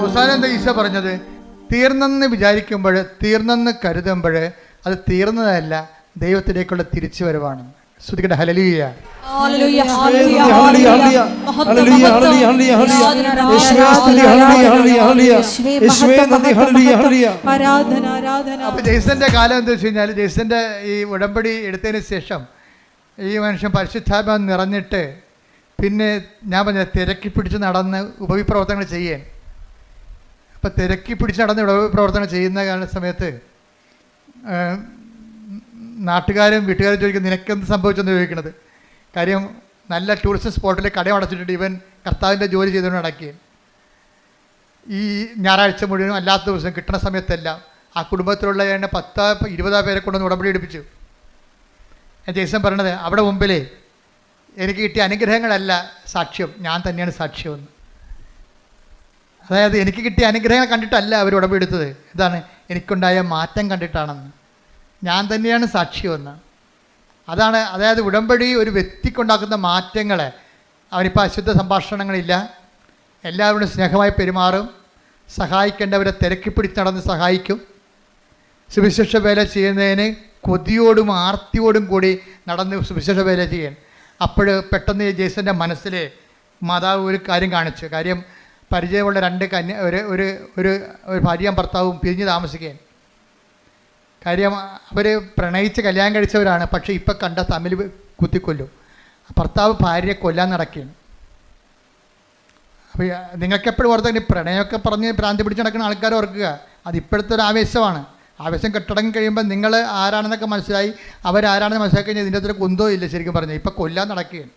അവസാനം എന്താ ഈശോ പറഞ്ഞത്? തീർന്നെന്ന് വിചാരിക്കുമ്പോൾ, തീർന്നെന്ന് കരുതുമ്പോൾ അത് തീർന്നതല്ല, ദൈവത്തിലേക്കുള്ള തിരിച്ചു വരവാണ്. ശ്രുതിക്കട്ടെ ഹല്ലേലൂയ. അപ്പൊ ജെയ്സന്റെ കാലം എന്താ വെച്ച് കഴിഞ്ഞാൽ, ജെയ്സന്റെ ഈ ഉടമ്പടി എടുത്തതിന് ശേഷം ഈ മനുഷ്യൻ പരിശുദ്ധാത്മാവ് നിറഞ്ഞിട്ട് പിന്നെ ഞാൻ പറഞ്ഞ തിരക്കി പിടിച്ച് നടന്ന് ഉപവിപ്രവർത്തനങ്ങൾ ചെയ്യാൻ. അപ്പം തിരക്കി പിടിച്ച് നടന്ന് ഉപവിപ്രവർത്തനം ചെയ്യുന്ന സമയത്ത് നാട്ടുകാരും വീട്ടുകാരും ചോദിക്കും, നിനക്കെന്ത് സംഭവിച്ചെന്ന് ചോദിക്കണത്. കാര്യം നല്ല ടൂറിസ്റ്റ് സ്പോട്ടിൽ കടയും അടച്ചിട്ടിട്ട് ഇവൻ കർത്താവിൻ്റെ ജോലി ചെയ്തുകൊണ്ട് നടക്കുകയും ഈ ഞായറാഴ്ച മുഴുവനും അല്ലാത്ത ദിവസം കിട്ടുന്ന സമയത്തെല്ലാം ആ കുടുംബത്തിലുള്ള 10-20 പേരെ കൊണ്ടൊന്ന് ഉടമ്പടി എടുപ്പിച്ചു. ജെയ്സൺ പറയണത്, അവിടെ മുമ്പിലേ എനിക്ക് കിട്ടിയ അനുഗ്രഹങ്ങളല്ല സാക്ഷ്യം, ഞാൻ തന്നെയാണ് സാക്ഷ്യമെന്ന്. അതായത് എനിക്ക് കിട്ടിയ അനുഗ്രഹങ്ങൾ കണ്ടിട്ടല്ല അവർ ഉടമ്പടി എടുത്തത്, ഇതാണ് എനിക്കുണ്ടായ മാറ്റം കണ്ടിട്ടാണെന്ന്, ഞാൻ തന്നെയാണ് സാക്ഷ്യമെന്ന്. അതാണ്, അതായത് ഉടമ്പടി ഒരു വ്യക്തിക്കുണ്ടാക്കുന്ന മാറ്റങ്ങളെ. അവനിപ്പോൾ അശുദ്ധ സംഭാഷണങ്ങളില്ല, എല്ലാവരോടും സ്നേഹമായി പെരുമാറും, സഹായിക്കേണ്ടവരെ തിരക്കി പിടിച്ച് നടന്ന് സഹായിക്കും, സുവിശേഷ വേല ചെയ്യുന്നതിന് കൊതിയോടും ആർത്തിയോടും കൂടി നടന്ന് സുവിശേഷ വേല ചെയ്യാൻ. അപ്പോൾ പെട്ടെന്ന് ജെയ്സൻ്റെ മനസ്സിൽ മാതാവ് ഒരു കാര്യം കാണിച്ചു. കാര്യം പരിചയമുള്ള 2 ഒരു ഭാര്യയും ഭർത്താവും പിരിഞ്ഞ് താമസിക്കാൻ. കാര്യം അവർ പ്രണയിച്ച് കല്യാണം കഴിച്ചവരാണ്, പക്ഷേ ഇപ്പം കണ്ട തമ്മിൽ കുത്തിക്കൊല്ലും. ഭർത്താവ് ഭാര്യയെ കൊല്ലാൻ നടക്കുകയാണ്. അപ്പോൾ നിങ്ങൾക്കെപ്പോഴും ഓർത്ത പ്രണയമൊക്കെ പറഞ്ഞ് ഭ്രാന്തി പിടിച്ച് നടക്കുന്ന ആൾക്കാർ ഓർക്കുക, അതിപ്പോഴത്തെ ഒരു ആവേശമാണ്. ആവേശം കെട്ടടങ്ങി കഴിയുമ്പോൾ നിങ്ങൾ ആരാണെന്നൊക്കെ മനസ്സിലായി, അവരാരാണെന്ന് മനസ്സിലാക്കി കഴിഞ്ഞാൽ ഇതിൻ്റെ അത്ര കുന്തോ ഇല്ല. ശരിക്കും പറഞ്ഞാൽ ഇപ്പം കൊല്ലാൻ നടക്കുകയാണ്.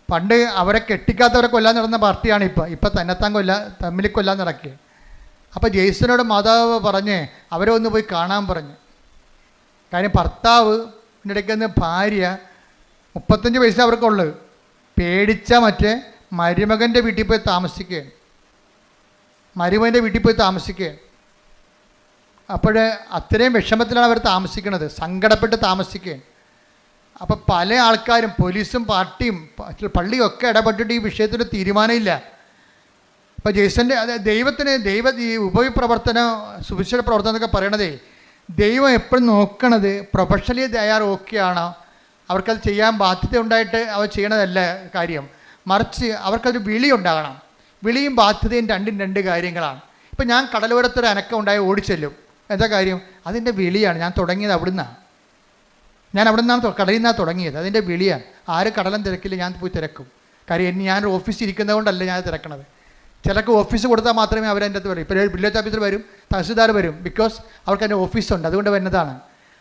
പണ്ട് അവരെ കെട്ടിക്കാത്തവരെ കൊല്ലാൻ നടന്ന പാർട്ടിയാണ് ഇപ്പം തന്നെത്താൻ തമ്മിൽ കൊല്ലാൻ നടക്കുകയാണ്. അപ്പോൾ ജെയ്സനോട് മാതാവ് പറഞ്ഞ് അവരെ ഒന്ന് പോയി കാണാൻ പറഞ്ഞു. കാര്യം ഭർത്താവ് ഇടയ്ക്ക് ഭാര്യ 35 വയസ്സ് അവർക്കുള്ളത്, പേടിച്ച മറ്റേ മരുമകൻ്റെ വീട്ടിൽ പോയി താമസിക്കുകയാണ്. മരുമകൻ്റെ വീട്ടിൽ പോയി താമസിക്കുകയാണ്. അപ്പോൾ അത്രയും വിഷമത്തിലാണ് അവർ താമസിക്കുന്നത്, സങ്കടപ്പെട്ട് താമസിക്കുകയാണ്. അപ്പോൾ പല ആൾക്കാരും, പോലീസും പാർട്ടിയും പള്ളിയും ഒക്കെ ഇടപെട്ടിട്ട് ഈ വിഷയത്തിൽ തീരുമാനമില്ല. അപ്പോൾ ജെയ്സൻ്റെ ഈ ഉപവിപ്രവർത്തനം, സുവിശേഷ പ്രവർത്തനം എന്നൊക്കെ പറയണതേ, ദൈവം എപ്പോഴും നോക്കണത് പ്രൊഫഷണലി തയ്യാർ ഓക്കെയാണോ, അവർക്കത് ചെയ്യാൻ ബാധ്യത ഉണ്ടായിട്ട് അവർ ചെയ്യണതല്ല കാര്യം, മറിച്ച് അവർക്കതൊരു വിളി ഉണ്ടാകണം. വിളിയും ബാധ്യതയും രണ്ടും 2 കാര്യങ്ങളാണ്. ഇപ്പം ഞാൻ കടലോരത്തൊരു അനക്കം ഉണ്ടായി ഓടിച്ചെല്ലും, എന്താ കാര്യം? അതിൻ്റെ വിളിയാണ്. ഞാൻ തുടങ്ങിയത് അവിടുന്നാണ്, കടലിൽ നിന്നാണ് തുടങ്ങിയത്, അതിൻ്റെ വിളിയാണ്. ആര് കടലും തിരക്കില്ല, ഞാൻ പോയി തിരക്കും. കാര്യം ഞാനൊരു ഓഫീസിൽ ഇരിക്കുന്നത് കൊണ്ടല്ല ഞാൻ തിരക്കണത്. ചിലർക്ക് ഓഫീസ് കൊടുത്താൽ മാത്രമേ അവരെൻ്റെ അടുത്ത് വരും. ഇപ്പോൾ വില്ലേജ് ഓഫീസർ വരും, തഹസിൽദാർ വരും, ബിക്കോസ് അവർക്ക് എൻ്റെ ഓഫീസുണ്ട്, അതുകൊണ്ട് വരുന്നതാണ്.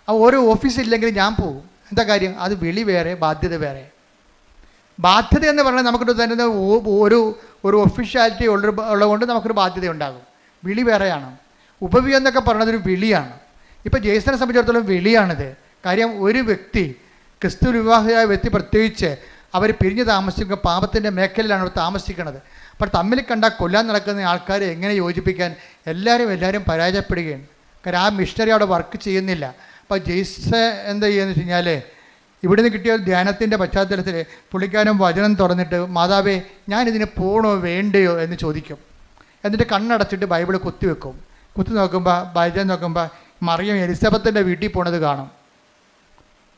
അപ്പോൾ ഓരോ ഓഫീസ് ഇല്ലെങ്കിൽ ഞാൻ പോകും. എന്താ കാര്യം? അത് വിളി വേറെ, ബാധ്യത വേറെ. ബാധ്യത എന്ന് പറഞ്ഞാൽ നമുക്കിട്ട് തരുന്ന ഒരു ഒഫീഷ്യാലിറ്റി ഉള്ളതുകൊണ്ട് നമുക്കൊരു ബാധ്യത ഉണ്ടാകും. വിളി വേറെയാണ്. ഉപവി എന്നൊക്കെ പറയുന്നത് ഒരു വിളിയാണ്. ഇപ്പോൾ ജെയ്സനെ സംബന്ധിച്ചിടത്തോളം വിളിയാണിത്. കാര്യം ഒരു വ്യക്തി, ക്രിസ്തു വിവാഹിയായ വ്യക്തി പ്രത്യേകിച്ച്, അവർ പിരിഞ്ഞ് താമസിക്കുക പാപത്തിൻ്റെ മേഖലയിലാണ് അവർ താമസിക്കുന്നത്. അപ്പോൾ തമ്മിൽ കണ്ടാൽ കൊല്ലാൻ നടക്കുന്ന ആൾക്കാരെ എങ്ങനെ യോജിപ്പിക്കാൻ? എല്ലാവരും പരാജയപ്പെടുകയാണ്. കാരണം ആ മിഷണറി അവിടെ വർക്ക് ചെയ്യുന്നില്ല. അപ്പോൾ ജെയ്സ എന്താ ചെയ്യുകയെന്ന് വെച്ച് കഴിഞ്ഞാൽ, ഇവിടുന്ന് കിട്ടിയ ധ്യാനത്തിൻ്റെ പശ്ചാത്തലത്തിൽ പുള്ളിക്കാരൻ വചനം തുറന്നിട്ട്, മാതാവേ ഞാനിതിന് പോകണോ വേണ്ടയോ എന്ന് ചോദിക്കും. എന്നിട്ട് കണ്ണടച്ചിട്ട് ബൈബിൾ കുത്തിവെക്കും. കുത്തി നോക്കുമ്പോൾ ബൈബിൾ നോക്കുമ്പോൾ മറിയം എലിസബത്തിൻ്റെ വീട്ടിൽ പോണത് കാണും.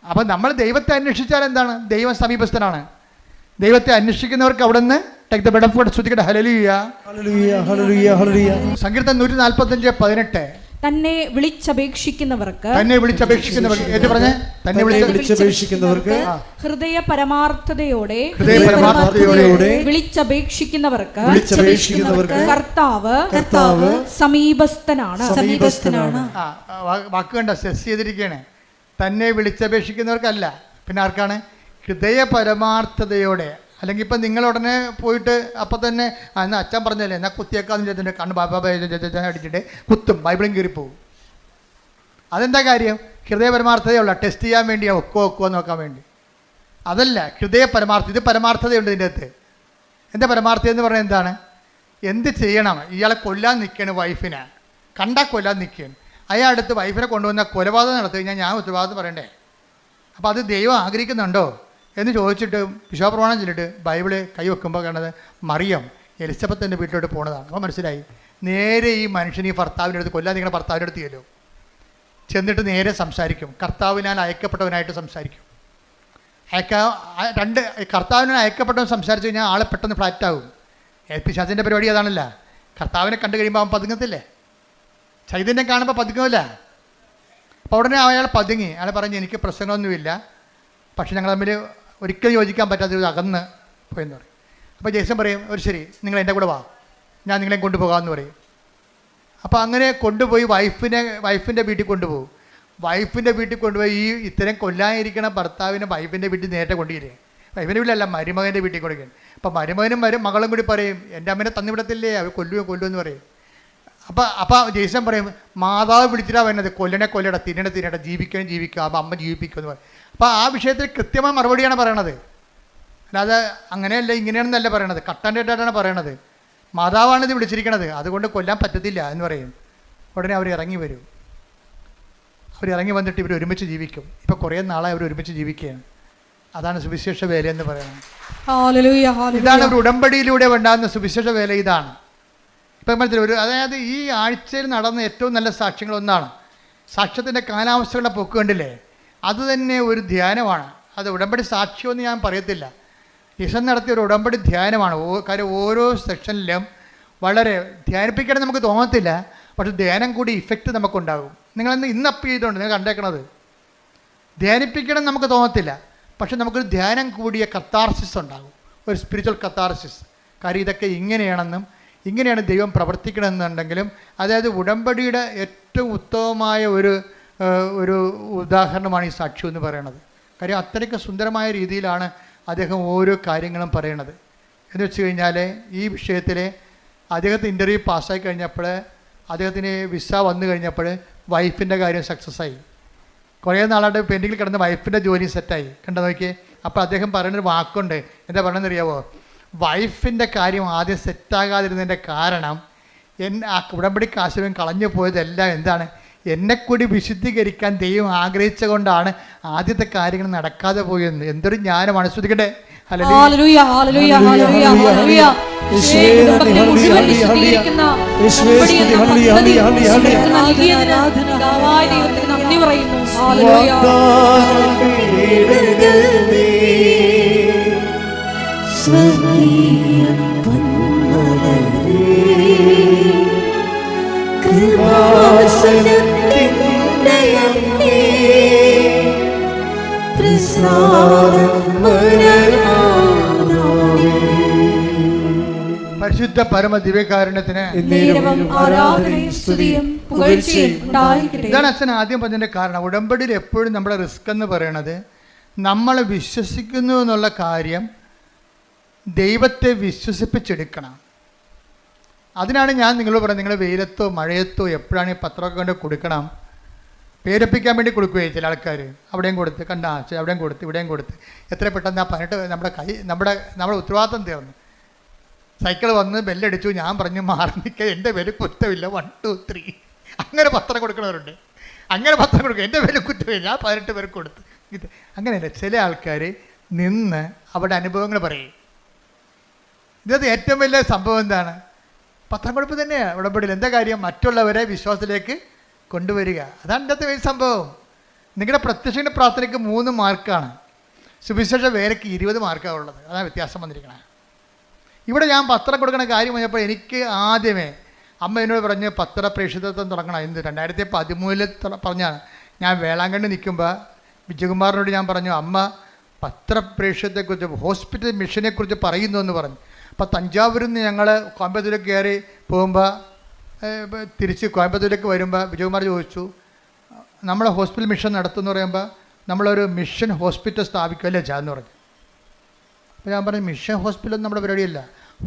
അപ്പം നമ്മൾ ദൈവത്തെ അന്വേഷിച്ചാൽ എന്താണ്? ദൈവം സമീപസ്ഥനാണ്. ദൈവത്തെ അന്വേഷിക്കുന്നവർക്ക് അവിടെ നിന്ന് സങ്കീർത്തനം 145:18 തന്നെ വിളിച്ചപേക്ഷിക്കുന്നവർക്ക് ഹൃദയ പരമാർത്ഥതയോടെ വിളിച്ചപേക്ഷിക്കുന്നവർക്ക് കർത്താവ് സമീപസ്ഥനാണ്. വാക്ക് കണ്ട സെസ് ചെയ്തിരിക്കുകയാണ്. തന്നെ വിളിച്ചപേക്ഷിക്കുന്നവർക്കല്ല, പിന്നെ ആർക്കാണ്? ഹൃദയ പരമാർത്ഥതയോടെ. അല്ലെങ്കിൽ ഇപ്പം നിങ്ങളുടനെ പോയിട്ട് അപ്പം തന്നെ എന്നാൽ അച്ഛൻ പറഞ്ഞല്ലേ എന്നാൽ കുത്തിയേക്കാന്ന് ചോദിച്ചിട്ട് കണ്ണ് ബാബാ അടിച്ചിട്ട് കുത്തും, ബൈബിളും കീറിപ്പോവും. അതെന്താ കാര്യം? ഹൃദയ പരമാർത്ഥതയുള്ള ടെസ്റ്റ് ചെയ്യാൻ വേണ്ടിയാണ്, ഒക്കുവോ നോക്കാൻ വേണ്ടി. അതല്ല ഹൃദയ പരമാർത്ഥത. ഇത് പരമാർത്ഥതയുണ്ട് ഇതിൻ്റെ അകത്ത്. എന്താ പരമാർത്ഥത എന്ന് പറഞ്ഞാൽ എന്താണ്? എന്ത് ചെയ്യണം? ഇയാളെ കൊല്ലാൻ നിൽക്കുകയാണ്, വൈഫിനെ കണ്ടാൽ കൊല്ലാൻ നിൽക്കുകയാണ്. അയാളടുത്ത് വൈഫിനെ കൊണ്ടുവന്ന കൊലപാതകം നടത്തി കഴിഞ്ഞാൽ ഞാൻ ഉത്തരവാദിത്വം പറയണ്ടേ? അപ്പോൾ അത് ദൈവം ആഗ്രഹിക്കുന്നുണ്ടോ എന്ന് ചോദിച്ചിട്ട് വിശ്വാസപ്രമാണം ചൊല്ലിട്ട് ബൈബിള് കൈ വെക്കുമ്പോൾ കാണുന്നത് മറിയം എലിസബത്തിൻ്റെ വീട്ടിലോട്ട് പോണതാണ്. അപ്പോൾ മനസ്സിലായി, നേരെ ഈ മനുഷ്യൻ ഈ ഭർത്താവിൻ്റെ അടുത്ത് കൊല്ലാൻ നിങ്ങളുടെ ഭർത്താവിൻ്റെ അടുത്ത് ചെല്ലും, ചെന്നിട്ട് നേരെ സംസാരിക്കും, കർത്താവിനാൽ അയക്കപ്പെട്ടവനായിട്ട് സംസാരിക്കും. കർത്താവിനാൽ അയക്കപ്പെട്ടവൻ സംസാരിച്ച് കഴിഞ്ഞാൽ ആളെ പെട്ടെന്ന് ഫ്ലാറ്റാകും. പിശാചിൻ്റെ പരിപാടി അതാണല്ല. കർത്താവിനെ കണ്ടു കഴിയുമ്പോൾ അവൻ പതുങ്ങത്തില്ലേ, ചൈതന്യം കാണുമ്പോൾ പതുങ്ങുമല്ല. അപ്പോൾ ഉടനെ അയാൾ പതുങ്ങി, അയാൾ പറഞ്ഞു എനിക്ക് പ്രശ്നങ്ങളൊന്നുമില്ല, പക്ഷെ ഞങ്ങൾ തമ്മിൽ ഒരിക്കലും യോജിക്കാൻ പറ്റാത്ത അകന്ന് പോയെന്ന് പറയും. അപ്പോൾ ജേസൺ പറയും ഒരു ശരി, നിങ്ങൾ എൻ്റെ കൂടെ വാ, ഞാൻ നിങ്ങളെ കൊണ്ടുപോകാമെന്ന് പറയും. അപ്പോൾ അങ്ങനെ കൊണ്ടുപോയി വൈഫിൻ്റെ വീട്ടിൽ കൊണ്ടുപോകും. വൈഫിൻ്റെ വീട്ടിൽ കൊണ്ടുപോയി ഈ ഇത്തരം കൊല്ലാനിരിക്കണ ഭർത്താവിനെ വൈഫിൻ്റെ വീട്ടിൽ നേരത്തെ കൊണ്ടുവരിക. വൈഫിൻ്റെ വീട്ടിലല്ല, മരുമകൻ്റെ വീട്ടിൽ കൊടുക്കുകയാണ്. അപ്പോൾ മരുമകനും മകളും കൂടി പറയും എൻ്റെ അമ്മേനെ തന്നിവിടത്തില്ലേ, അവർ കൊല്ലുമെന്ന് പറയും. അപ്പോൾ ജേസൺ പറയും മാതാവ് വിളിച്ചിട്ടാണ് വരുന്നത്, കൊല്ലട തിന്നട ജീവിക്കുക, അപ്പോൾ അമ്മ ജീവിപ്പിക്കുമെന്ന് പറയും. അപ്പോൾ ആ വിഷയത്തിൽ കൃത്യമായ മറുപടിയാണ് പറയണത്. അല്ലാതെ അങ്ങനെയല്ല ഇങ്ങനെയാണെന്നല്ല പറയണത്, കട്ടാൻഡേറ്റായിട്ടാണ് പറയണത്. മാതാവാണ് ഇത് വിളിച്ചിരിക്കണത്, അതുകൊണ്ട് കൊല്ലാൻ പറ്റത്തില്ല എന്ന് പറയും. ഉടനെ അവർ ഇറങ്ങി വരും. ഇറങ്ങി വന്നിട്ട് ഇവർ ഒരുമിച്ച് ജീവിക്കും. ഇപ്പോൾ കുറേ നാളായി അവർ ഒരുമിച്ച് ജീവിക്കുകയാണ്. അതാണ് സുവിശേഷ വേല എന്ന് പറയുന്നത്. ഇതാണ് ഒരു ഉടമ്പടിയിലൂടെ ഉണ്ടാകുന്ന സുവിശേഷ വേല. ഇതാണ് ഇപ്പം മനസ്സിലായി. അതായത് ഈ ആഴ്ചയിൽ നടന്ന ഏറ്റവും നല്ല സാക്ഷ്യങ്ങളൊന്നാണ് സാക്ഷ്യത്തിൻ്റെ കാലാവസ്ഥകളുടെ പൊക്ക് കണ്ടില്ലേ, അത് തന്നെ ഒരു ധ്യാനമാണ്. അത് ഉടമ്പടി സാക്ഷ്യമെന്ന് ഞാൻ പറയത്തില്ല, ഈശൻ നടത്തിയ ഒരു ഉടമ്പടി ധ്യാനമാണ്. കാര്യം ഓരോ സെക്ഷനിലും വളരെ ധ്യാനിപ്പിക്കണം നമുക്ക് തോന്നത്തില്ല, പക്ഷെ ധ്യാനം കൂടി ഇഫക്റ്റ് നമുക്കുണ്ടാകും. നിങ്ങളിന്ന് ഇന്ന് അപ്പ് ചെയ്തുകൊണ്ട് നിങ്ങൾ കണ്ടേക്കണത് ധ്യാനിപ്പിക്കണം നമുക്ക് തോന്നത്തില്ല, പക്ഷെ നമുക്കൊരു ധ്യാനം കൂടിയ കത്താർസിസ് ഉണ്ടാകും, ഒരു സ്പിരിച്വൽ കത്താർസിസ്. കാര്യം ഇതൊക്കെ ഇങ്ങനെയാണെന്നും ഇങ്ങനെയാണ് ദൈവം പ്രവർത്തിക്കണമെന്നുണ്ടെങ്കിലും, അതായത് ഉടമ്പടിയുടെ ഏറ്റവും ഉത്തമമായ ഒരു ഉദാഹരണമാണ് ഈ സാക്ഷ്യം എന്ന് പറയുന്നത്. കാര്യം അത്രയ്ക്ക് സുന്ദരമായ രീതിയിലാണ് അദ്ദേഹം ഓരോ കാര്യങ്ങളും പറയണത്. എന്ന് വെച്ച് കഴിഞ്ഞാൽ ഈ വിഷയത്തിൽ അദ്ദേഹത്തിന് ഇൻ്റർവ്യൂ പാസ്സായി കഴിഞ്ഞപ്പോൾ, അദ്ദേഹത്തിന് വിസ വന്നു കഴിഞ്ഞപ്പോൾ വൈഫിൻ്റെ കാര്യം സക്സസ്സായി. കുറേ നാളായിട്ട് പെൻഡിങ്ങിൽ കിടന്ന് വൈഫിൻ്റെ ജോലി സെറ്റായി. കണ്ടു നോക്കിയേ. അപ്പോൾ അദ്ദേഹം പറയുന്നൊരു വാക്കുണ്ട്, എന്താ പറയണമെന്നറിയാവോ? വൈഫിൻ്റെ കാര്യം ആദ്യം സെറ്റാകാതിരുന്നതിൻ്റെ കാരണം ആ ഉടമ്പടി കാശും കളഞ്ഞു പോയതെല്ലാം എന്താണ്, എന്നെക്കൂടി വിശുദ്ധീകരിക്കാൻ ദൈവം ആഗ്രഹിച്ച കൊണ്ടാണ് ആദ്യത്തെ കാര്യങ്ങൾ നടക്കാതെ പോയെന്ന്. എന്തൊരു ജ്ഞാനമാണ്. ശ്രദ്ധിക്കട്ടെ. പരിശുദ്ധ പരമ ദിവ്യകാരുണ്യത്തിന് ഇതാണ് അച്ഛൻ ആദ്യം പറഞ്ഞതിൻ്റെ കാരണം. ഉടമ്പടിയിൽ എപ്പോഴും നമ്മുടെ റിസ്ക് എന്ന് പറയണത് നമ്മളെ വിശ്വസിക്കുന്നു എന്നുള്ള കാര്യം ദൈവത്തെ വിശ്വസിപ്പിച്ചെടുക്കണം. അതിനാണ് ഞാൻ നിങ്ങളോട് പറയുന്നത്, നിങ്ങൾ വെയിലത്തോ മഴയത്തോ എപ്പോഴാണ് ഈ പത്രമൊക്കെ കൊണ്ട് കൊടുക്കണം. പേരപ്പിക്കാൻ വേണ്ടി കൊടുക്കുകയും ചില ആൾക്കാർ അവിടെയും കൊടുത്ത് അവിടെയും കൊടുത്ത് ഇവിടെയും കൊടുത്ത് എത്ര പെട്ടെന്ന് ആ 18 നമ്മുടെ ഉത്തരവാദിത്തം തീർന്നു. സൈക്കിൾ വന്ന് ബെല്ലടിച്ചു, ഞാൻ പറഞ്ഞു മാറി നിൽക്കുക, എൻ്റെ പേര് കുറ്റമില്ല 1 2 3 അങ്ങനെ പത്രം കൊടുക്കുന്നവരുണ്ട്. അങ്ങനെ പത്രം കൊടുക്കും, എൻ്റെ പേര് കുറ്റമില്ല, ഞാൻ 18 പേർക്ക് കൊടുത്ത്. ഇത് അങ്ങനെയല്ല. ചില ആൾക്കാർ നിന്ന് അവരുടെ അനുഭവങ്ങൾ പറയും. ഇതിനകത്ത് ഏറ്റവും വലിയ സംഭവം എന്താണ്? പത്രം കൊടുപ്പ് തന്നെയാണ് ഉടമ്പടിയിൽ. എന്താ കാര്യം? മറ്റുള്ളവരെ വിശ്വാസത്തിലേക്ക് കൊണ്ടുവരിക. അതാണ് ഇതിനകത്ത് വലിയ സംഭവം. നിങ്ങളുടെ പ്രത്യക്ഷയുടെ പ്രാർത്ഥനയ്ക്ക് 3 മാർക്കാണ്, സുവിശേഷ വേലയ്ക്ക് 20 മാർക്കാണ് ഉള്ളത്. അതാണ് വ്യത്യാസം വന്നിരിക്കുന്നത്. ഇവിടെ ഞാൻ പത്രം കൊടുക്കുന്ന കാര്യം പറഞ്ഞപ്പോൾ എനിക്ക് ആദ്യമേ അമ്മ എന്നോട് പറഞ്ഞ് പത്ര പ്രേക്ഷിതത്വം തുടങ്ങണം. 2013 പറഞ്ഞാണ്. ഞാൻ വേളാങ്കണ്ണി നിൽക്കുമ്പോൾ വിജയകുമാറിനോട് ഞാൻ പറഞ്ഞു, അമ്മ പത്രപ്രേക്ഷിതത്തെക്കുറിച്ച് ഹോസ്പിറ്റൽ മിഷനെക്കുറിച്ച് പറയുന്നു എന്ന് പറഞ്ഞു. അപ്പോൾ തഞ്ചാവൂരിൽ നിന്ന് ഞങ്ങൾ കോയമ്പത്തൂരിലേക്ക് കയറി പോകുമ്പോൾ തിരിച്ച് കോയമ്പത്തൂരിലേക്ക് വരുമ്പോൾ വിജയകുമാർ ചോദിച്ചു, നമ്മൾ ഹോസ്പിറ്റൽ മിഷൻ നടത്തുമെന്ന് പറയുമ്പോൾ നമ്മളൊരു മിഷൻ ഹോസ്പിറ്റൽ സ്ഥാപിക്കുമല്ലേ എന്ന് പറഞ്ഞു. അപ്പോൾ ഞാൻ പറഞ്ഞു, മിഷൻ ഹോസ്പിറ്റൽ നമ്മുടെ പരിപാടിയല്ല,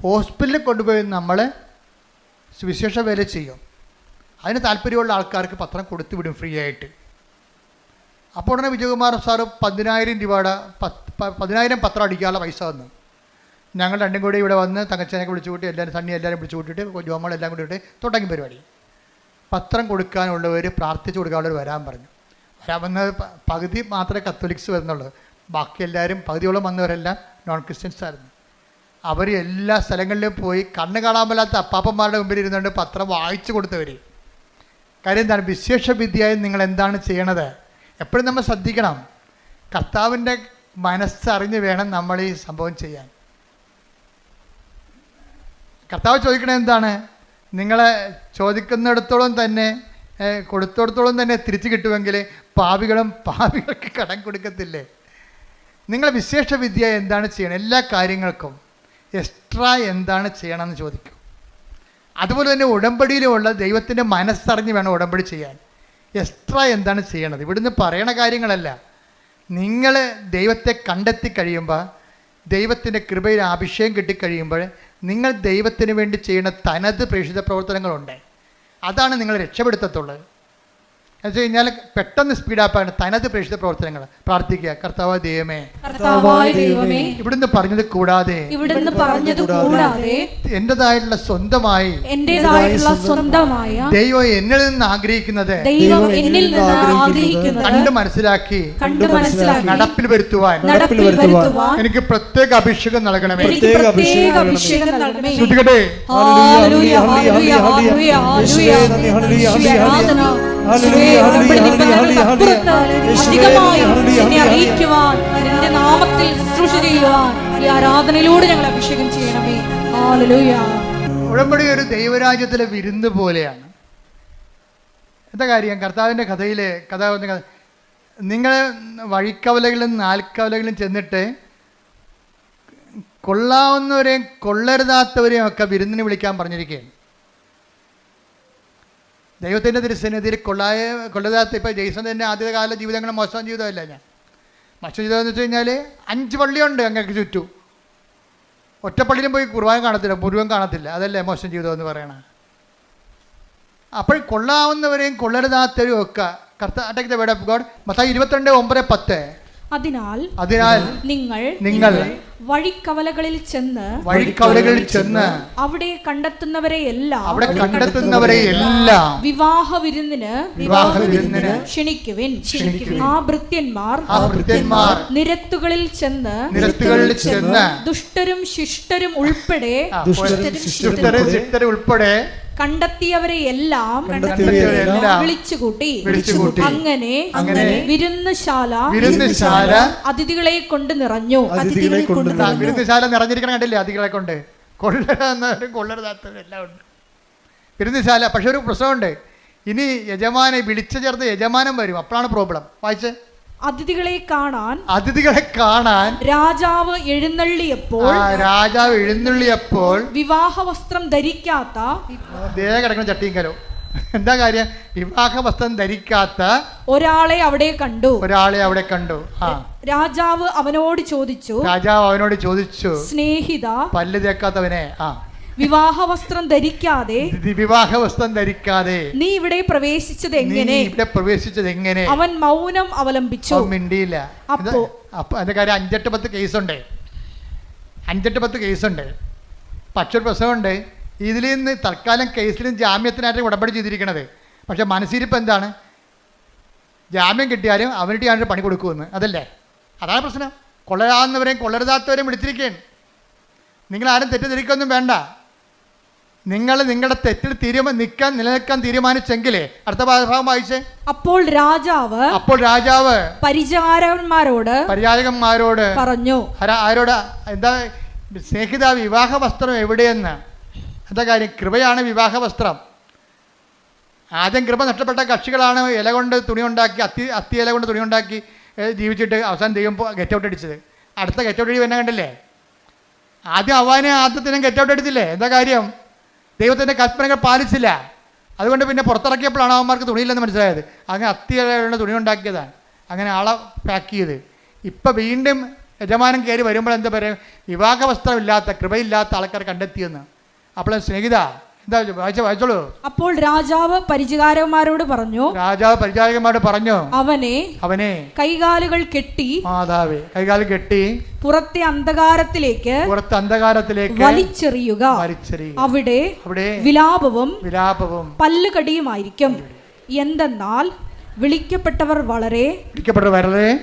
ഹോസ്പിറ്റലിൽ കൊണ്ടുപോയി നമ്മൾ സുവിശേഷ വേല ചെയ്യും. അതിന് താല്പര്യമുള്ള ആൾക്കാർക്ക് പത്രം കൊടുത്തു വിടും ഫ്രീ ആയിട്ട്. അപ്പോൾ ഉടനെ വിജയകുമാർ സാറ് 10,000 രൂപയുടെ 10,000 പത്രം അടിക്കാനുള്ള പൈസ തന്നു. ഞങ്ങൾ രണ്ടും കൂടി ഇവിടെ വന്ന് തങ്കച്ചനൊക്കെ വിളിച്ചു കൂട്ടി, സണ്ണി എല്ലാവരും വിളിച്ചു കൂട്ടിയിട്ട് ജോമളെല്ലാം കൂടി ഇട്ട് തുടങ്ങി പരിപാടി. പത്രം കൊടുക്കാനുള്ളവർ പ്രാർത്ഥിച്ചു കൊടുക്കാനുള്ളവർ വരാൻ പറഞ്ഞു. വരാൻ വന്നത് പകുതി മാത്രമേ കത്തോലിക്സ് വരുന്നുള്ളൂ, ബാക്കി എല്ലാവരും പകുതിയോളം വന്നവരെല്ലാം നോൺ ക്രിസ്ത്യൻസ് ആയിരുന്നു. അവർ എല്ലാ സ്ഥലങ്ങളിലും പോയി കണ്ണ് കാണാൻ മേലാത്ത അപ്പാപ്പന്മാരുടെ മുമ്പിൽ ഇരുന്നുകൊണ്ട് പത്രം വായിച്ചു കൊടുത്തവർ. കാര്യം എന്താണ്? വിശേഷ വിദ്യയായി നിങ്ങൾ എന്താണ് ചെയ്യണത്? എപ്പോഴും നമ്മൾ ശ്രദ്ധിക്കണം. കർത്താവിൻ്റെ മനസ്സറിഞ്ഞ് വേണം നമ്മൾ ഈ സംഭവം ചെയ്യാൻ. കർത്താവ് ചോദിക്കണത് എന്താണ്? നിങ്ങളെ ചോദിക്കുന്നിടത്തോളം തന്നെ കൊടുത്തിടത്തോളം തന്നെ തിരിച്ചു കിട്ടുമെങ്കിൽ പാപികൾക്ക് കടം കൊടുക്കത്തില്ലേ? നിങ്ങൾ വിശേഷ വിദ്യ എന്താണ് ചെയ്യണം? എല്ലാ കാര്യങ്ങൾക്കും എക്സ്ട്രാ എന്താണ് ചെയ്യണമെന്ന് ചോദിക്കും. അതുപോലെ തന്നെ ഉടമ്പടിയിലുമുള്ള ദൈവത്തിൻ്റെ മനസ്സറിഞ്ഞ് വേണം ഉടമ്പടി ചെയ്യാൻ. എക്സ്ട്രാ എന്താണ് ചെയ്യണത്? ഇവിടുന്ന് പറയണ കാര്യങ്ങളല്ല. നിങ്ങൾ ദൈവത്തെ കണ്ടെത്തി കഴിയുമ്പോൾ, ദൈവത്തിൻ്റെ കൃപയിൽ അഭിഷേകം കിട്ടിക്കഴിയുമ്പോൾ, നിങ്ങൾ ദൈവത്തിന് വേണ്ടി ചെയ്യുന്ന തനത് പ്രേക്ഷിത പ്രവർത്തനങ്ങളുണ്ട്. അതാണ് നിങ്ങൾ രക്ഷപ്പെടുത്തത്തുള്ളത്. എന്ന് വെച്ച് കഴിഞ്ഞാൽ പെട്ടെന്ന് സ്പീഡാപ്പാണ് തനത് പ്രേക്ഷിത പ്രവർത്തനങ്ങൾ. പ്രാർത്ഥിക്കുക, കർത്താവായ ദൈവമേ, ഇവിടുന്ന് പറഞ്ഞത് കൂടാതെ എന്റേതായിട്ടുള്ള സ്വന്തമായി ദൈവം എന്നിൽ നിന്ന് ആഗ്രഹിക്കുന്നത് കണ്ട് മനസ്സിലാക്കി നടപ്പിൽ വരുത്തുവാൻ എനിക്ക് പ്രത്യേക അഭിഷേകം നൽകണമേ. ശ്രുതികട്ടെ. ആരാധനയിലൂടെ ഞങ്ങൾ അഭിഷേകം ചെയ്യണമേ. ഹല്ലേലൂയ. ഉടമ്പടി ഒരു ദൈവരാജ്യത്തിലെ വിരുന്ന് പോലെയാണ്. എന്താ കാര്യം? കർത്താവിൻ്റെ കഥയിലെ നിങ്ങൾ വഴിക്കവലകളിലും നാൽക്കവലകളിലും ചെന്നിട്ട് കൊള്ളാവുന്നവരെയും കൊള്ളരുതാത്തവരെയും ഒക്കെ വിരുന്നിന് വിളിക്കാൻ പറഞ്ഞിരിക്കുകയാണ്. ദൈവത്തിൻ്റെ തിരുസന്നിധിയിൽ കൊള്ളരുതാത്ത, ഇപ്പോൾ ജെയ്സൺ തന്നെ ആദ്യകാല ജീവിതങ്ങൾ മോശം ജീവിതമല്ല. മോശം ജീവിതം എന്ന് വെച്ച് കഴിഞ്ഞാൽ 5 പള്ളിയുണ്ട് അങ്ങക്ക് ചുറ്റും. ഒറ്റപ്പള്ളിയിലും പോയി കുർബാന കാണത്തില്ല, മുഴുവൻ കാണത്തില്ല. അതല്ലേ മോശം ജീവിതം എന്ന് പറയണത്. അപ്പോൾ കൊള്ളാവുന്നവരെയും കൊള്ളരുതാത്തവരെയും ഒക്കെ കർത്താവ് വേർഡ് ഓഫ് ഗോഡ് മത്തായി 22:9-10. അതിനാൽ നിങ്ങൾ വഴിക്കവലകളിൽ ചെന്ന് അവിടെ കണ്ടെത്തുന്നവരെ എല്ലാം വിവാഹ വിരുന്നിന് ക്ഷണിക്കുവിൻ. ആ ഭൃത്യന്മാർ നിരത്തുകളിൽ ചെന്ന് ദുഷ്ടരും ശിഷ്ടരും ഉൾപ്പെടെ കണ്ടെത്തിയവരെ എല്ലാം വിളിച്ചുകൂട്ടി. അങ്ങനെ വിരുന്നുശാല അതിഥികളെ കൊണ്ട് നിറഞ്ഞു. വിരുന്നുശാല നിറഞ്ഞിരിക്കണം, കണ്ടില്ലേ? അതിഥികളെ കൊണ്ട് കൊള്ളരുതാത്തവരും കൊള്ളരുതാത്തവരും എല്ലാം ഉണ്ട് വിരുന്നുശാല. പക്ഷെ ഒരു പ്രശ്നമുണ്ട്. ഇനി വിളിച്ചു ചേർത്ത് യജമാനം വരും. അപ്പോഴാണ് പ്രോബ്ലം. വായിച്ചേ. അതിഥികളെ കാണാൻ രാജാവ് എഴുന്നള്ളിയപ്പോൾ വിവാഹ വസ്ത്രം ധരിക്കാത്ത കിടക്കുന്ന ചട്ടിങ്കലോ എന്താ കാര്യം? വിവാഹ വസ്ത്രം ധരിക്കാത്ത ഒരാളെ അവിടെ കണ്ടു. രാജാവ് അവനോട് ചോദിച്ചു, സ്നേഹിത, പല്ല് തേക്കാത്തവനെ, വിവാഹ വസ്ത്രം ധരിക്കാതെ നീ ഇവിടെ പ്രവേശിച്ചത് എങ്ങനെ? അവൻ മൗനം അവലംബിച്ചു, മിണ്ടിയില്ല. അപ്പോ അതിന്റെ കാര്യം 5-10 കേസുണ്ട്. പക്ഷെ ഒരു പ്രശ്നമുണ്ട്. ഇതിൽ നിന്ന് തൽക്കാലം കേസിലും ജാമ്യത്തിനായിട്ട് ഉടമ്പടി ചെയ്തിരിക്കണത്. പക്ഷെ മനസ്സിരിപ്പ് എന്താണ്? ജാമ്യം കിട്ടിയാലും അവരുടെ ആണ് പണി കൊടുക്കുമെന്ന്. അതല്ലേ? അതാണ് പ്രശ്നം. കൊള്ളരാവുന്നവരെയും കൊള്ളരുതാത്തവരെയും വിളിച്ചിരിക്കുകയാണ്. നിങ്ങളാരും തെറ്റിദ്ധരിക്കൊന്നും വേണ്ട. നിങ്ങൾ നിങ്ങളുടെ തെറ്റിൽ നിലനിൽക്കാൻ തീരുമാനിച്ചെങ്കിലേ അടുത്ത ഭാഗം വായിച്ചേ. അപ്പോൾ രാജാവ് പരിചാരകന്മാരോട് പറഞ്ഞു. ആരോട്? എന്താ? സ്നേഹിത, വിവാഹ വസ്ത്രം എവിടെയെന്ന്. എന്താ കാര്യം? കൃപയാണ് വിവാഹ വസ്ത്രം. ആദ്യം കൃപ നഷ്ടപ്പെട്ട കക്ഷികളാണ് ഇല കൊണ്ട് തുണി ഉണ്ടാക്കി, അത്തി ഇല കൊണ്ട് തുണി ഉണ്ടാക്കി ജീവിച്ചിട്ട് അവസാനം ദൈവം ഗെറ്റ് ഔട്ട് അടിച്ചത്. അടുത്ത ഗെറ്റ് ഔട്ട് അടി തന്നെ കണ്ടില്ലേ? ആദ്യത്തിനും ഗെറ്റ് ഔട്ട് അടിച്ചില്ലേ? എന്താ കാര്യം? ദൈവത്തിൻ്റെ കൽപ്പനകൾ പാലിച്ചില്ല. അതുകൊണ്ട് പിന്നെ പുറത്തിറക്കിയപ്പോഴാണ് അവന്മാർക്ക് തുണിയില്ലെന്ന് മനസ്സിലായത്. അങ്ങനെ അത്തി ഇല തുണി ഉണ്ടാക്കിയതാണ്. അങ്ങനെ ആളെ പാക്ക് ചെയ്ത് ഇപ്പം വീണ്ടും യജമാനം കയറി വരുമ്പോൾ എന്താ പറയുക? വിവാഹ വസ്ത്രമില്ലാത്ത, കൃപയില്ലാത്ത ആൾക്കാർ കണ്ടെത്തിയെന്ന്. അപ്പോൾ സ്നേഹിത എന്താ വായിച്ചോളൂ. അപ്പോൾ രാജാവ് പരിചാരകന്മാരോട് പറഞ്ഞു, അവനെ കൈകാലുകൾ കെട്ടി പുറത്തെ അന്ധകാരത്തിലേക്ക് വലിച്ചെറിയുക. അവിടെ വിലാപവും പല്ലുകടിയുമായിരിക്കും. എന്തെന്നാൽ വിളിക്കപ്പെട്ടവർ വളരെ,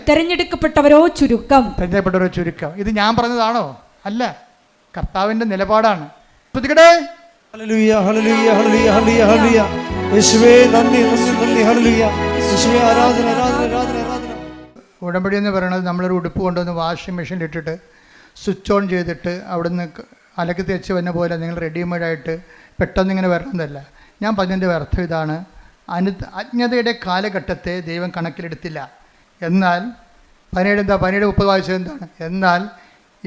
തെരഞ്ഞെടുക്കപ്പെട്ടവരോ ചുരുക്കം. ഇത് ഞാൻ പറഞ്ഞതാണോ? അല്ല, കർത്താവിൻ്റെ നിലപാടാണ്. ശ്രദ്ധിക്കട്ടെ. ഹല്ലേലൂയ, ഹല്ലേലൂയ, ഹല്ലേലൂയ, ഹല്ലേലൂയ, ഹല്ലേലൂയ. യേശുവേ നന്ദി, നന്ദി, നന്ദി. ഹല്ലേലൂയ. യേശുവേ ആരാധന, ആരാധന, ആരാധന, ആരാധന. ഉടമ്പടി എന്ന് പറയുന്നത് നമ്മളൊരു ഉടുപ്പ് കൊണ്ടുവന്ന് വാഷിംഗ് മെഷീനിൽ ഇട്ടിട്ട് സ്വിച്ച് ഓൺ ചെയ്തിട്ട് അവിടുന്ന് അലക്കി തേച്ച് വന്ന പോലെ നിങ്ങൾ റെഡിമെയ്ഡായിട്ട് പെട്ടെന്ന് ഇങ്ങനെ വരണമെന്നല്ല. ഞാൻ പറഞ്ഞതിൻ്റെ അർത്ഥം ഇതാണ്: അജ്ഞതയുടെ കാലഘട്ടത്തെ ദൈവം കണക്കിലെടുത്തില്ല. എന്നാൽ 17:30 വായിച്ചത് എന്താണ്? എന്നാൽ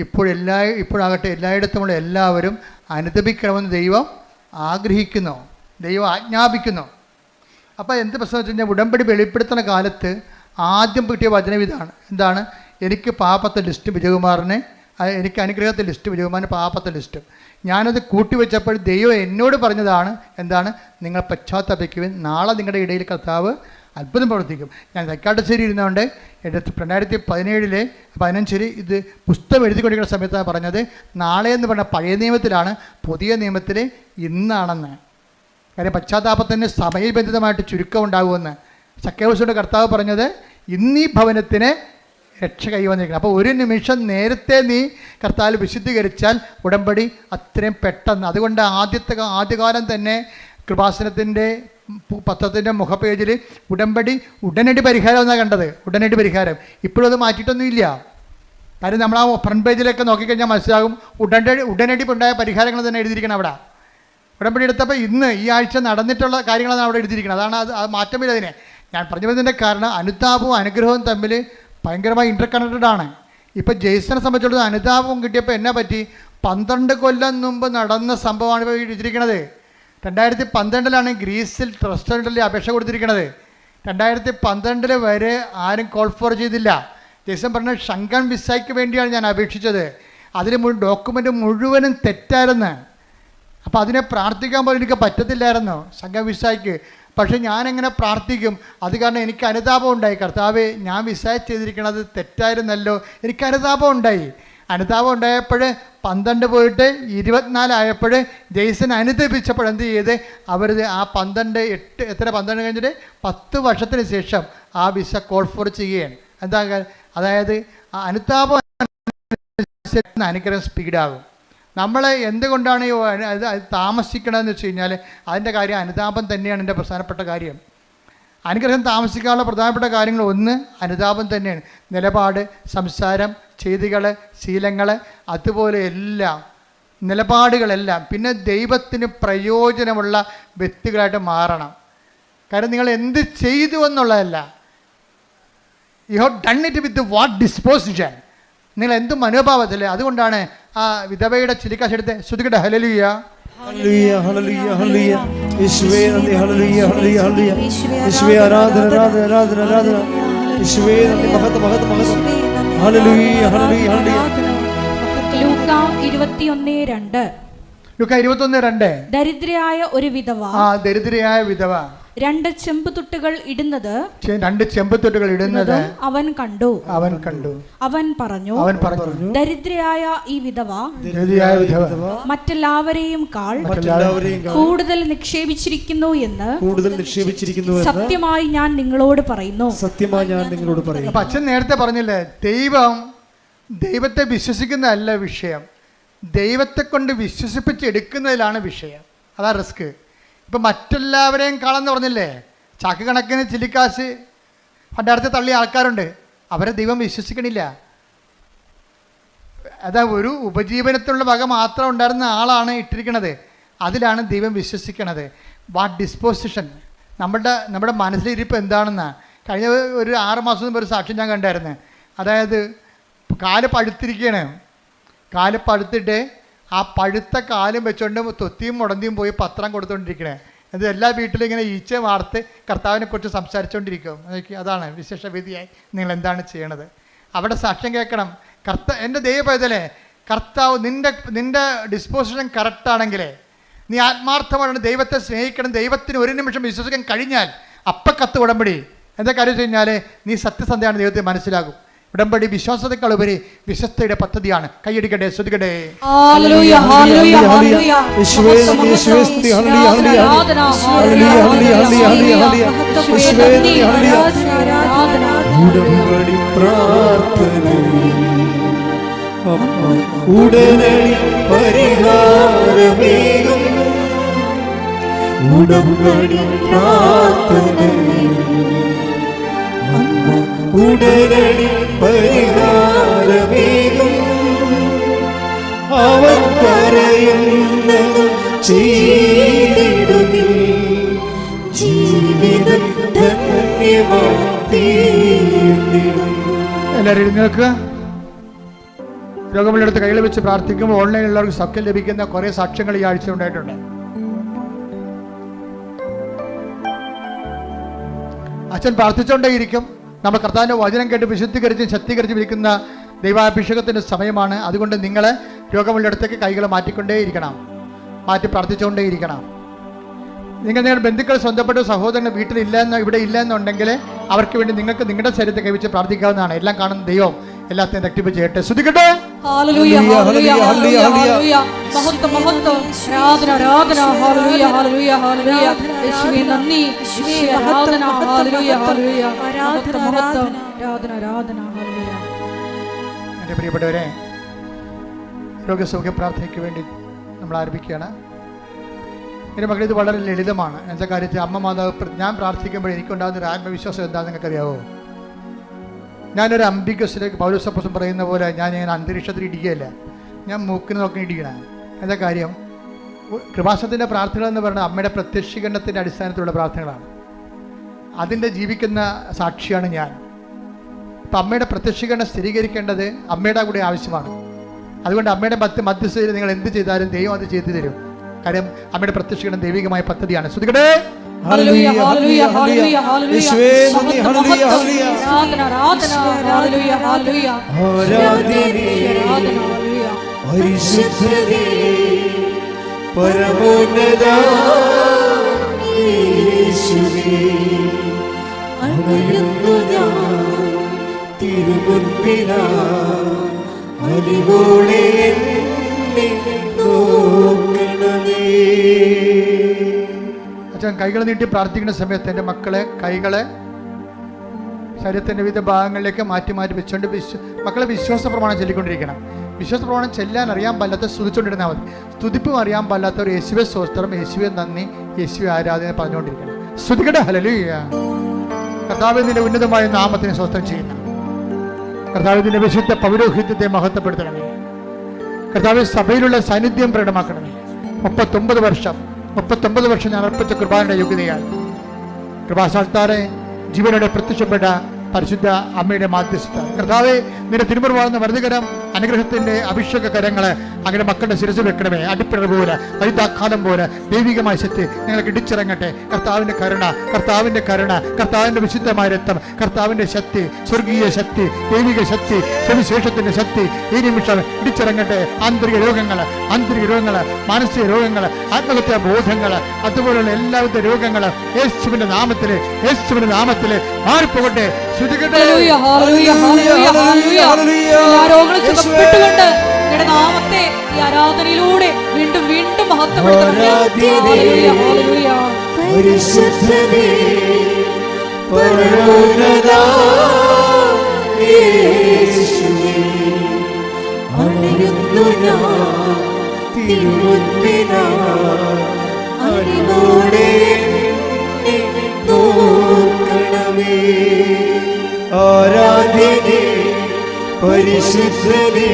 ഇപ്പോഴാകട്ടെ എല്ലായിടത്തുമുള്ള എല്ലാവരും അനുദപിക്കണമെന്ന് ദൈവം ആഗ്രഹിക്കുന്നു, ദൈവം ആജ്ഞാപിക്കുന്നു. അപ്പോൾ എന്ത് പ്രശ്നം വെച്ച് കഴിഞ്ഞാൽ, ഉടമ്പടി വെളിപ്പെടുത്തുന്ന കാലത്ത് ആദ്യം കിട്ടിയ വചനം ഇതാണ്. എന്താണ്? എനിക്ക് പാപത്തെ ലിസ്റ്റ് വിജയകുമാറിനെ, എനിക്ക് അനുഗ്രഹത്തെ ലിസ്റ്റ് വിജയകുമാറിന് പാപത്തെ ലിസ്റ്റ്. ഞാനത് കൂട്ടിവെച്ചപ്പോൾ ദൈവം എന്നോട് പറഞ്ഞതാണ് എന്താണ്? നിങ്ങൾ പശ്ചാത്തപിക്കുവിൻ, നാളെ നിങ്ങളുടെ ഇടയിൽ കർത്താവ് അത്ഭുതം പ്രവർത്തിക്കും. ഞാൻ തൈക്കാട്ടുശ്ശേരി ഇരുന്നുകൊണ്ട് 2017 ഇത് പുസ്തകം എഴുതിക്കൊണ്ടിരിക്കുന്ന സമയത്താണ് പറഞ്ഞത്. നാളെ എന്ന് പറഞ്ഞാൽ പഴയ നിയമത്തിലാണ്, പുതിയ നിയമത്തിൽ ഇന്നാണെന്ന്. കാര്യം പശ്ചാത്താപത്തിന് സമയബന്ധിതമായിട്ട് ചുരുക്കം ഉണ്ടാകുമെന്ന് സക്കേവൂസിന്റെ കർത്താവ് പറഞ്ഞത്. ഇന്നീ ഭവനത്തിന് രക്ഷ കൈവന്നിരിക്കണം. അപ്പോൾ ഒരു നിമിഷം നേരത്തെ നീ കർത്താവിൽ വിശുദ്ധീകരിച്ചാൽ ഉടമ്പടി അത്രയും പെട്ടെന്ന്. അതുകൊണ്ട് ആദ്യകാലം തന്നെ കൃപാസനത്തിൻ്റെ പത്രത്തിൻ്റെ മുഖപേജിൽ ഉടമ്പടി ഉടനടി പരിഹാരം എന്നാണ് കണ്ടത്. ഉടനടി പരിഹാരം. ഇപ്പോഴും അത് മാറ്റിയിട്ടൊന്നുമില്ല. കാര്യം നമ്മൾ ആ ഫ്രണ്ട് പേജിലൊക്കെ നോക്കിക്കഴിഞ്ഞാൽ മനസ്സിലാകും ഉടനടി ഉണ്ടായ പരിഹാരങ്ങൾ തന്നെ എഴുതിയിരിക്കണം അവിടെ. ഉടമ്പടി എടുത്തപ്പോൾ ഇന്ന് ഈ ആഴ്ച നടന്നിട്ടുള്ള കാര്യങ്ങളാണ് അവിടെ എഴുതിയിരിക്കുന്നത്. അതാണ് അത് മാറ്റമില്ല. അതിനെ ഞാൻ പറഞ്ഞു വരുന്നതിൻ്റെ കാരണം അനുതാപവും അനുഗ്രഹവും തമ്മിൽ ഭയങ്കരമായി ഇൻ്റർ കണക്റ്റഡ് ആണ്. ഇപ്പം ജെയ്സനെ സംബന്ധിച്ചിടത്തോളം അനുതാപം കിട്ടിയപ്പോൾ എന്നെ പറ്റി 12 കൊല്ലം മുമ്പ് നടന്ന സംഭവമാണ് ഇപ്പോൾ എഴുതിയിരിക്കുന്നത്. 2012 ഗ്രീസിൽ റെസ്റ്റോറൻറ്റിൽ അപേക്ഷ കൊടുത്തിരിക്കുന്നത്. 2012 വരെ ആരും കോൾ ഫോർ ചെയ്തില്ല. ജെയ്സൺ പറഞ്ഞ ഷങ്കൻ വിസയ്ക്ക് വേണ്ടിയാണ് ഞാൻ അപേക്ഷിച്ചത്. അതിൽ ഡോക്യുമെൻ്റ് മുഴുവനും തെറ്റായിരുന്നു. അപ്പോൾ അതിനെ പ്രാർത്ഥിക്കാൻ പോലും എനിക്ക് പറ്റത്തില്ലായിരുന്നു ഷങ്കൻ വിസയ്ക്ക്. പക്ഷേ ഞാനെങ്ങനെ പ്രാർത്ഥിക്കും? അത് കാരണം എനിക്ക് അനുതാപം ഉണ്ടായി. കർത്താവേ, ഞാൻ വിസൈറ്റ് ചെയ്തിരിക്കുന്നത് തെറ്റായിരുന്നല്ലോ. എനിക്ക് അനുതാപം ഉണ്ടായി. അനുതാപം ഉണ്ടായപ്പോൾ 12 പോയിട്ട് 24 ആയപ്പോൾ ജെയ്സൺ അനുദപിച്ചപ്പോൾ എന്ത് ചെയ്ത് അവർ ആ 12 കഴിഞ്ഞിട്ട് 10 വർഷത്തിന് ശേഷം ആ വിസ കോൾ ഫോർ ചെയ്യുകയാണ്. എന്താ? അതായത് ആ അനുതാപം അനുഗ്രഹം സ്പീഡാകും. നമ്മൾ എന്തുകൊണ്ടാണ് താമസിക്കണമെന്ന് വെച്ച് കഴിഞ്ഞാൽ അതിൻ്റെ കാര്യം അനുതാപം തന്നെയാണ് എൻ്റെ പ്രധാനപ്പെട്ട കാര്യം. അനുഗ്രഹം താമസിക്കാനുള്ള പ്രധാനപ്പെട്ട കാര്യങ്ങൾ ഒന്ന് അനുതാപം തന്നെയാണ്. നിലപാട്, സംസാരം, ചെയ്തികൾ, ശീലങ്ങൾ, അതുപോലെ എല്ലാം നിലപാടുകളെല്ലാം. പിന്നെ ദൈവത്തിന് പ്രയോജനമുള്ള വ്യക്തികളായിട്ട് മാറണം. കാരണം നിങ്ങൾ എന്ത് ചെയ്തു എന്നുള്ളതല്ല, you have done it with what disposition. നിങ്ങൾ എന്ത് മനോഭാവത്തില്ലേ? അതുകൊണ്ടാണ് ആ വിധവയുടെ ചിലിക്കാശെടുത്ത് ശ്രുതികട്ടെ. ഹല്ലേലൂയ, ഹല്ലേലൂയ, ഹല്ലേലൂയ, ഹല്ലേലൂയ. യേശുവേ നന്ദി. ഹല്ലേലൂയ, ഹല്ലേലൂയ, ഹല്ലേലൂയ. യേശുവേ ആരാധന, ആരാധന, ആരാധന, ആരാധന. യേശുവേ നന്ദി. മഹത്വം, മഹത്വം, മഹത്വം. ഹല്ലേലൂയ, ഹല്ലേലൂയ, ഹല്ലേലൂയ. ലൂക്ക 21:2. ലൂക്ക 21:2. ദരിദ്രയായ ഒരു വിധവ, ദരിദ്രയായ വിധവ 2 ചെമ്പുതൊട്ടുകൾ ഇടുന്നത് അവൻ കണ്ടു. അവൻ പറഞ്ഞു, ദരിദ്രയായ ഈ വിധവ മറ്റെല്ലാവരെയും കൂടുതൽ നിക്ഷേപിച്ചിരിക്കുന്നു എന്ന് സത്യമായി ഞാൻ നിങ്ങളോട് പറയുന്നു. അപ്പൊ അച്ഛൻ നേരത്തെ പറഞ്ഞില്ലേ, ദൈവത്തെ വിശ്വസിക്കുന്നതല്ല വിഷയം, ദൈവത്തെ കൊണ്ട് വിശ്വസിപ്പിച്ചെടുക്കുന്നതിലാണ് വിഷയം. അതാ റിസ്ക്. ഇപ്പം മറ്റെല്ലാവരെയും കാണാമെന്ന് പറഞ്ഞില്ലേ, ചാക്ക് കണക്കിന് ചില്ലിക്കാശ് അതിൻ്റെ അടുത്ത് തള്ളിയ ആൾക്കാരുണ്ട്. അവരെ ദൈവം വിശ്വസിക്കണില്ല. അതാ ഒരു ഉപജീവനത്തിനുള്ള വക മാത്രം ഉണ്ടായിരുന്ന ആളാണ് ഇട്ടിരിക്കുന്നത്. അതിലാണ് ദൈവം വിശ്വസിക്കണത്. വാട്ട് ഡിസ്പോസിഷൻ, നമ്മുടെ മനസ്സിലിരിപ്പ് എന്താണെന്നാണ്. കഴിഞ്ഞ ഒരു 6 മാസം മുമ്പ് ഒരു സാക്ഷ്യം ഞാൻ കണ്ടായിരുന്നു. അതായത് കാല് പഴുത്തിരിക്കുകയാണ്. കാല് പഴുത്തിട്ട് ആ പഴുത്ത കാലും വെച്ചുകൊണ്ട് തൊത്തിയും മുടന്തിയും പോയി പത്രം കൊടുത്തുകൊണ്ടിരിക്കണേ. അത് എല്ലാ വീട്ടിലും ഇങ്ങനെ ഈച്ച വാർത്ത് കർത്താവിനെ കുറിച്ച് സംസാരിച്ചുകൊണ്ടിരിക്കും. അതാണ് വിശേഷവിധിയായി നിങ്ങൾ എന്താണ് ചെയ്യണത്? അവിടെ സാക്ഷ്യം കേൾക്കണം. എൻ്റെ ദൈവപൈതലേ, കർത്താവ് നിൻ്റെ ഡിസ്പോസിഷൻ കറക്റ്റാണെങ്കിലേ, നീ ആത്മാർത്ഥമാണ് ദൈവത്തെ സ്നേഹിക്കണം, ദൈവത്തിന് ഒരു നിമിഷം വിശ്വസിക്കാൻ കഴിഞ്ഞാൽ അപ്പം കത്ത് ഉടമ്പടി. എന്താ കാര്യം വെച്ച് കഴിഞ്ഞാൽ നീ സത്യസന്ധയാണ്, ദൈവത്തെ മനസ്സിലാകും. ഉടമ്പടി വിശ്വാസത്തെക്കാൾ ഉപരി വിശ്വസ്തയുടെ പദ്ധതിയാണ്. കൈയടിക്കട്ടെ, ശ്രുതിക്കട്ടെ. ഹല്ലേലൂയ ഹല്ലേലൂയ ഹല്ലേലൂയ. യേശുവേ നന്ദി, യേശുവേ സ്തുതി. ഹല്ലേലൂയ ഹല്ലേലൂയ ഹല്ലേലൂയ ഹല്ലേലൂയ ഹല്ലേലൂയ. യേശുവേ നന്ദി, ഹല്ലേലൂയ. ഉടമ്പടി പ്രാർത്ഥനയിൽ അമ്മ ഉടനടി പരിഹാരമേകും. ഉടമ്പടി പ്രാർത്ഥനയിൽ അമ്മ ഉടനടി പരിഹാരമേകും. അവൻ പറയുന്നത് ചെയ്തിടുകിൽ ജീവിതം ധന്യമായി തീർന്നിടും. എല്ലാവരും എഴുന്നേൽക്കുക. രോഗമുള്ളടുത്ത് കൈകൾ വെച്ച് പ്രാർത്ഥിക്കുമ്പോൾ ഓൺലൈനിലുള്ളവർക്ക് സൗഖ്യം ലഭിക്കുന്ന കുറേ സാക്ഷ്യങ്ങൾ ഈ ആഴ്ച ഉണ്ടായിട്ടുണ്ട്. അച്ഛൻ പ്രാർത്ഥിച്ചുകൊണ്ടേയിരിക്കും. നമ്മൾ കർത്താവിൻ്റെ വചനം കേട്ട് വിശുദ്ധീകരിച്ചും ശക്തീകരിച്ചും ഇരിക്കുന്ന ദൈവാഭിഷേകത്തിൻ്റെ സമയമാണ്. അതുകൊണ്ട് നിങ്ങൾ രോഗമുള്ളിടത്തേക്ക് കൈകൾ മാറ്റിക്കൊണ്ടേയിരിക്കണം, മാറ്റി പ്രാർത്ഥിച്ചുകൊണ്ടേയിരിക്കണം. നിങ്ങളുടെ ബന്ധുക്കൾ, സ്വന്തപ്പെട്ട സഹോദരങ്ങൾ ഇവിടെ ഇല്ല എന്നുണ്ടെങ്കിൽ അവർക്ക് വേണ്ടി നിങ്ങൾക്ക് നിങ്ങളുടെ ശരീരത്തെ കൈവച്ച് പ്രാർത്ഥിക്കാവുന്നതാണ്. എല്ലാം കാണുന്ന ദൈവം എല്ലാത്തിനും റെക്ടിഫൈ ചെയ്യട്ടെ. ശ്രുതിക്കട്ടെ. ഹല്ലേലൂയ ഹല്ലേലൂയ ഹല്ലേലൂയ ഹല്ലേലൂയ. മഹത്വം മഹത്വം. ആരാധന ആരാധന. ഹല്ലേലൂയ ഹല്ലേലൂയ ഹല്ലേലൂയ. യേശുവേ നന്ദി. യേശുവേ ആരാധന. ഹല്ലേലൂയ ഹല്ലേലൂയ. ആരാധന ആരാധന ആരാധന ആരാധന. ഹല്ലേലൂയ. എൻ്റെ പ്രിയപ്പെട്ടവരെ, രോഗസൗഖ്യ പ്രാർത്ഥനയ്ക്ക് വേണ്ടി നമ്മൾ ആരംഭിക്കുകയാണ്. എൻ്റെ മക്കൾ, ഇത് വളരെ ലളിതമാണ്. എന്താ കാര്യത്തിൽ അമ്മ മാതാവ് ഞാൻ പ്രാർത്ഥിക്കുമ്പോൾ എനിക്കുണ്ടാകുന്ന ഒരു ആത്മവിശ്വാസം എന്താണെന്ന് നിങ്ങൾക്കറിയാവോ? ഞാനൊരു അംബികസിലേക്ക് പൗലോസപ്പോസ്തലൻ പറയുന്ന പോലെ ഞാൻ അന്തരീക്ഷത്തിൽ ഇടിക്കുകയല്ല, ഞാൻ മൂക്കിന് നോക്കി ഇടിക്കണം. എന്താ കാര്യം? കൃപാസനത്തിൻ്റെ പ്രാർത്ഥനകൾ എന്ന് പറയുന്നത് അമ്മയുടെ പ്രത്യക്ഷീകരണത്തിൻ്റെ അടിസ്ഥാനത്തിലുള്ള പ്രാർത്ഥനകളാണ്. അതിൻ്റെ ജീവിക്കുന്ന സാക്ഷിയാണ് ഞാൻ. ഇപ്പം അമ്മയുടെ പ്രത്യക്ഷീകരണം സ്ഥിരീകരിക്കേണ്ടത് അമ്മയുടെ കൂടെ ആവശ്യമാണ്. അതുകൊണ്ട് അമ്മയുടെ മധ്യസ്ഥയിൽ നിങ്ങൾ എന്ത് ചെയ്താലും ദൈവം അത് ചെയ്തു തരും. കാര്യം അമ്മയുടെ പ്രത്യക്ഷീകരണം ദൈവികമായ പദ്ധതിയാണ്. ശ്രുതിക്കട്ടെ. ഹല്ലേലൂയ ഹല്ലേലൂയ ഹല്ലേലൂയ ഹല്ലേലൂയ. യേശുവേ നന്ദി. ഹല്ലേലൂയ ഹല്ലേലൂയ. ആരാധന ആരാധന. ഹല്ലേലൂയ ഹല്ലേലൂയ. ആരാധന ഹല്ലേലൂയ. പരിശുദ്ധനേ പരമോന്നത യേശുവേ, അണയുന്നു ഞാൻ തിരുമുൻപിലായി. അലിവോടെ എന്നെ നോക്കണമേ. അച്ഛൻ കൈകൾ നീട്ടി പ്രാർത്ഥിക്കുന്ന സമയത്ത് എൻ്റെ കൈകളെ ശരീരത്തിൻ്റെ വിവിധ ഭാഗങ്ങളിലേക്ക് മാറ്റി മാറ്റി വെച്ചുകൊണ്ട് മക്കളെ വിശ്വാസ പ്രമാണം ചൊല്ലിക്കൊണ്ടിരിക്കണം. വിശ്വാസ പ്രമാണം ചെല്ലാൻ അറിയാൻ പാടില്ലാത്ത സ്തുതിച്ചുകൊണ്ടിരുന്നാൽ മതി. സ്തുതിപ്പും അറിയാൻ പാടില്ലാത്തവർ യേശുവെ സ്തോത്രം, യേശുവെ നന്ദി, യേശുവെ ആരാധന പറഞ്ഞുകൊണ്ടിരിക്കണം. സ്തുതിക്കട്ടെ. ഹല്ലേലൂയ. കർത്താവിന്റെ ഉന്നതമായ നാമത്തിന് സ്തോത്രം ചെയ്യുന്നു. കർത്താവിന്റെ വിശുദ്ധ പൗരോഹിത്യത്തെ മഹത്വപ്പെടുത്തണമേ. കർത്താവ് സഭയിലുള്ള സാന്നിധ്യം പ്രകടമാക്കണമേ. 39 വർഷം ഞാൻ അർപ്പിച്ച കൃപാന്റെ യോഗ്യതയാണ്. കൃപാസ്ഥാനത്താറെ ജീവനോടെ പ്രത്യക്ഷപ്പെട്ട പരിശുദ്ധ അമ്മയുടെ മാധ്യസ്ഥ കർത്താവെ, നിന്റെ തിരുമുറിവാകുന്ന വലതുകരം അനുഗ്രഹത്തിന്റെ അഭിഷേക കരങ്ങളെ അങ്ങനെ മക്കളുടെ ശിരസിൽ വെക്കണമേ. അടിപ്പിട പോലെ, വൈദ്യാഘാതം പോലെ ദൈവികമായ ശക്തി നിങ്ങൾക്ക് ഇടിച്ചിറങ്ങട്ടെ. കർത്താവിന്റെ കരുണ, കർത്താവിന്റെ വിശുദ്ധമായ രക്തം, കർത്താവിന്റെ ശക്തി, സ്വർഗീയ ശക്തി, ദൈവിക ശക്തി, സുവിശേഷത്തിന്റെ ശക്തി ഈ നിമിഷം ഇടിച്ചിറങ്ങട്ടെ. ആന്തരിക രോഗങ്ങൾ, മാനസിക രോഗങ്ങൾ, ആത്മഹത്യാ ബോധങ്ങൾ, അതുപോലുള്ള എല്ലാവിധ രോഗങ്ങൾ യേശുവിന്റെ നാമത്തില് മാറിപ്പോകട്ടെ. ഹല്ലേലൂയ ഹല്ലേലൂയ ഹല്ലേലൂയ ഹല്ലേലൂയ. എല്ലാ രോഗങ്ങളും സുഖപ്പെട്ടുകൊണ്ട് നിങ്ങളുടെ നാമത്തെ ഈ ആരാധനയിലൂടെ വീണ്ടും വീണ്ടും മഹത്വപ്പെടുത്തണമേ. Hallelujah hallelujah. പരിശുദ്ധനേ പരമോന്നത യേശുവേ, അണയുന്നു ഞാൻ തിരുമുൻപിലായി. അലിവോടെ എന്നെ നോക്കണമേ. ആരാധ്യനേ പരിശുദ്ധനേ